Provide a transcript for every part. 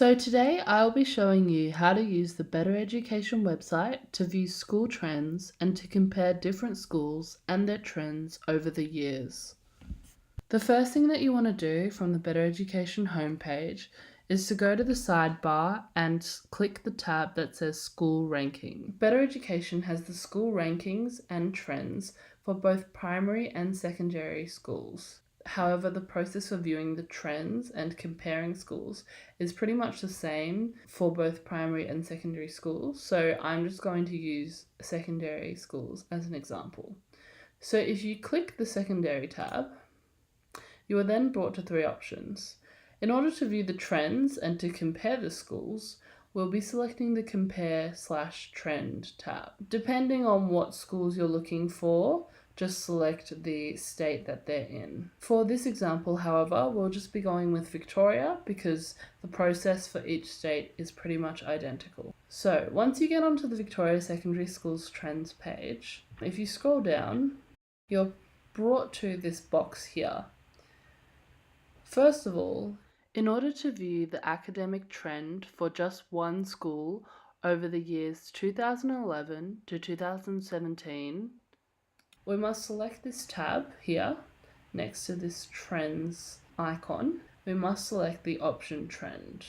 So today I'll be showing you how to use the Better Education website to view school trends and to compare different schools and their trends over the years. The first thing that you want to do from the Better Education homepage is to go to the sidebar and click the tab that says School Ranking. Better Education has the school rankings and trends for both primary and secondary schools. However, the process for viewing the trends and comparing schools is pretty much the same for both primary and secondary schools. So I'm just going to use secondary schools as an example. So if you click the secondary tab, you are then brought to three options. In order to view the trends and to compare the schools, we'll be selecting the Compare/Trend tab. Depending on what schools you're looking for, just select the state that they're in. For this example, however, we'll just be going with Victoria because the process for each state is pretty much identical. So once you get onto the Victoria Secondary Schools Trends page, if you scroll down, you're brought to this box here. First of all, in order to view the academic trend for just one school over the years 2011 to 2017, we must select this tab here next to this trends icon. We must select the option trend.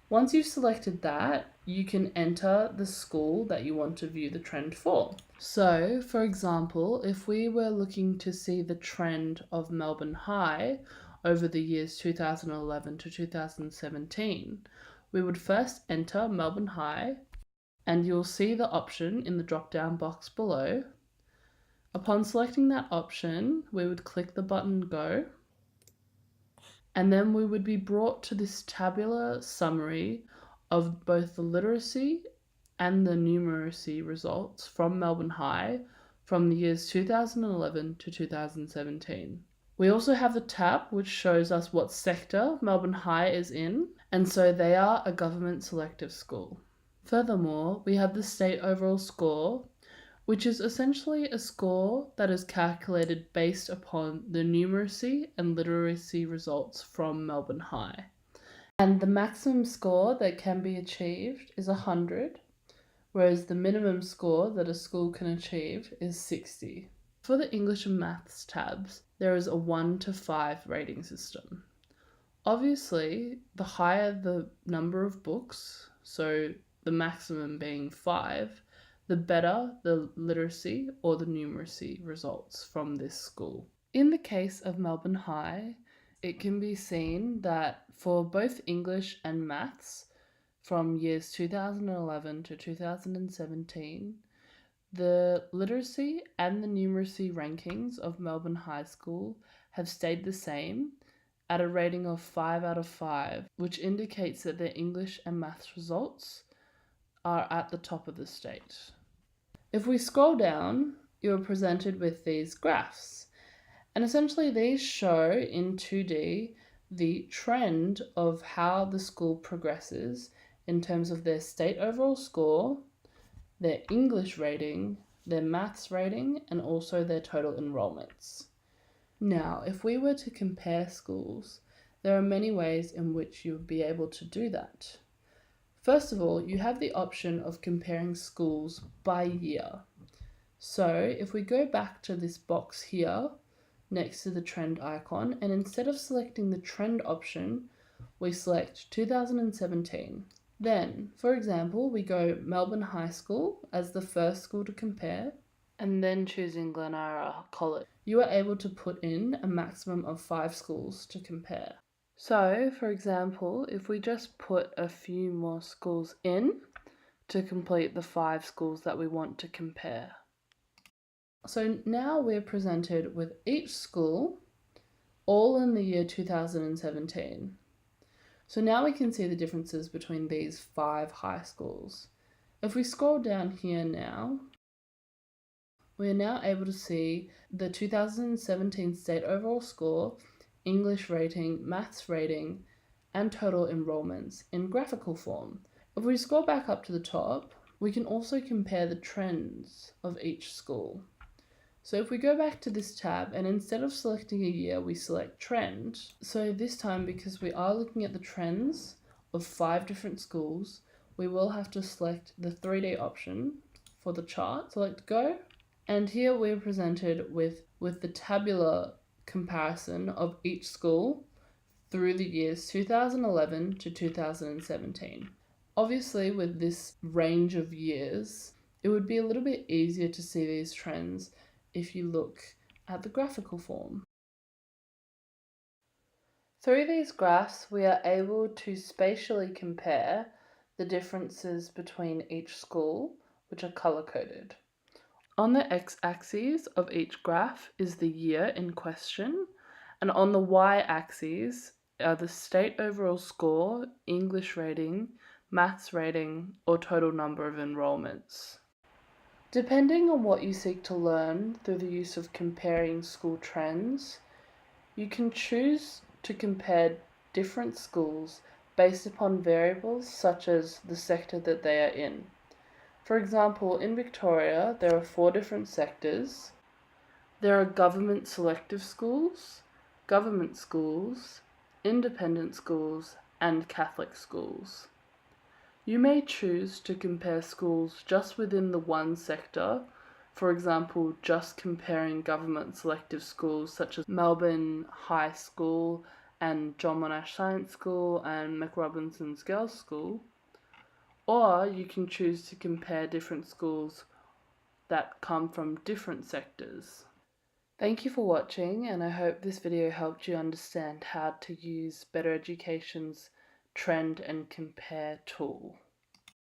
Once you've selected that, you can enter the school that you want to view the trend for. So, for example, if we were looking to see the trend of Melbourne High over the years 2011 to 2017, we would first enter Melbourne High, and you'll see the option in the drop-down box below. Upon selecting that option, we would click the button Go, and then we would be brought to this tabular summary of both the literacy and the numeracy results from Melbourne High from the years 2011 to 2017. We also have the tab which shows us what sector Melbourne High is in, and so they are a government selective school. Furthermore, we have the state overall score, which is essentially a score that is calculated based upon the numeracy and literacy results from Melbourne High. And the maximum score that can be achieved is 100, whereas the minimum score that a school can achieve is 60. For the English and Maths tabs, there is a 1 to 5 rating system. Obviously, the higher the number of books, so the maximum being 5, the better the literacy or the numeracy results from this school. In the case of Melbourne High, it can be seen that for both English and Maths from years 2011 to 2017, the literacy and the numeracy rankings of Melbourne High School have stayed the same at a rating of 5 out of 5, which indicates that their English and Maths results are at the top of the state. If we scroll down, you're presented with these graphs. And essentially these show in 2D the trend of how the school progresses in terms of their state overall score, their English rating, their Maths rating, and also their total enrollments. Now, if we were to compare schools, there are many ways in which you would be able to do that. First of all, you have the option of comparing schools by year. So if we go back to this box here next to the trend icon, and instead of selecting the trend option, we select 2017. Then, for example, we go Melbourne High School as the first school to compare, and then choosing Glenara College. You are able to put in a maximum of 5 schools to compare. So, for example, if we just put a few more schools in to complete the 5 schools that we want to compare. So now we're presented with each school all in the year 2017. So now we can see the differences between these 5 high schools. If we scroll down here now, we are now able to see the 2017 state overall score, English rating, Maths rating, and total enrollments in graphical form. If we scroll back up to the top, we can also compare the trends of each school. So if we go back to this tab and instead of selecting a year, we select trend. So this time, because we are looking at the trends of 5 different schools, we will have to select the 3D option for the chart. Select go. And here we're presented with the tabular comparison of each school through the years 2011 to 2017. Obviously, with this range of years, it would be a little bit easier to see these trends if you look at the graphical form. Through these graphs, we are able to spatially compare the differences between each school, which are color-coded. On the x-axis of each graph is the year in question, and on the y-axis are the state overall score, English rating, maths rating, or total number of enrollments. Depending on what you seek to learn through the use of comparing school trends, you can choose to compare different schools based upon variables such as the sector that they are in. For example, in Victoria, there are 4 different sectors. There are government selective schools, government schools, independent schools, and Catholic schools. You may choose to compare schools just within the one sector, for example, just comparing government selective schools such as Melbourne High School and John Monash Science School and McRobinson's Girls' School, or you can choose to compare different schools that come from different sectors. Thank you for watching, and I hope this video helped you understand how to use Better Education's Trend and Compare tool.